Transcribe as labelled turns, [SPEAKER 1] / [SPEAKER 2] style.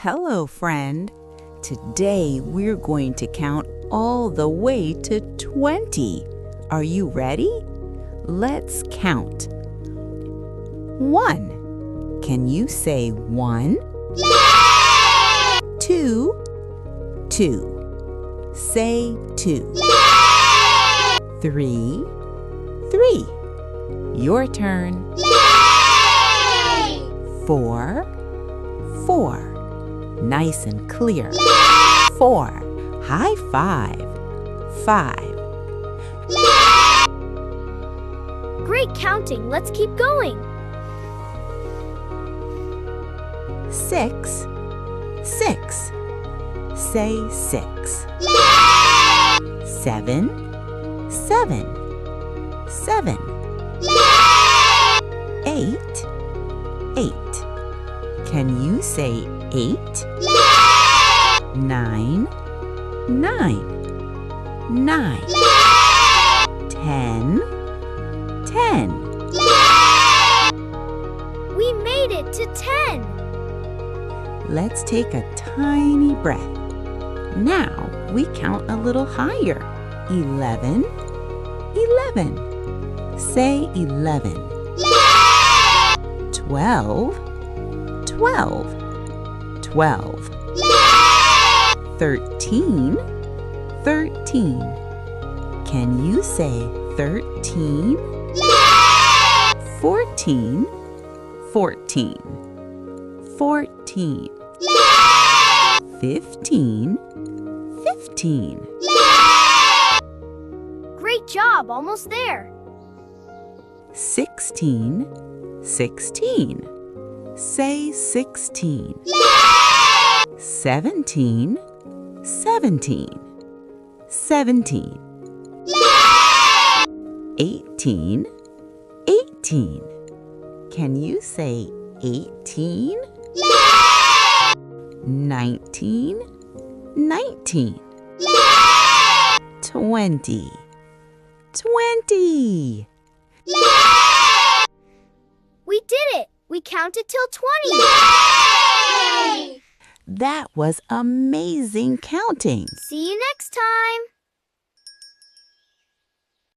[SPEAKER 1] Hello, friend. Today we're going to count all the way to 20. Are you ready? Let's count. 1. Can you say 1?
[SPEAKER 2] Yay!
[SPEAKER 1] 2. 2. Say 2.
[SPEAKER 2] Yay!
[SPEAKER 1] 3. 3. Your turn.
[SPEAKER 2] Yay!
[SPEAKER 1] 4. 4. Nice and clear.
[SPEAKER 2] Yay!
[SPEAKER 1] 4. High five. 5.
[SPEAKER 2] Yay! Great counting. Let's keep going.
[SPEAKER 1] 6. 6. Say 6.
[SPEAKER 2] Yay!
[SPEAKER 1] 7. 7. 7.
[SPEAKER 2] Yay!
[SPEAKER 1] 8. 8. Can you say 8?
[SPEAKER 2] Yay!
[SPEAKER 1] 9. 9. 9.
[SPEAKER 2] Yay!
[SPEAKER 1] 10. 10.
[SPEAKER 2] Yay! We made it to 10.
[SPEAKER 1] Let's take a tiny breath. Now we count a little higher. 11. 11. Say 11.
[SPEAKER 2] Yay!
[SPEAKER 1] 12. 12. 12.
[SPEAKER 2] Yay!
[SPEAKER 1] 13. 13. Can you say 13?
[SPEAKER 2] Yay!
[SPEAKER 1] 14. 14. 14.
[SPEAKER 2] Yay!
[SPEAKER 1] 15. 15.
[SPEAKER 2] Yay! Great job, almost there.
[SPEAKER 1] 16. 16. Say 16.
[SPEAKER 2] Yay!
[SPEAKER 1] 17. 17. 17.
[SPEAKER 2] Yay!
[SPEAKER 1] 18. 18. Can you say 18?
[SPEAKER 2] Yay!
[SPEAKER 1] 19. 19.
[SPEAKER 2] Yay!
[SPEAKER 1] 20. 20.
[SPEAKER 2] Yay! We did it! We counted till 20. Yay!
[SPEAKER 1] That was amazing counting.
[SPEAKER 2] See you next time.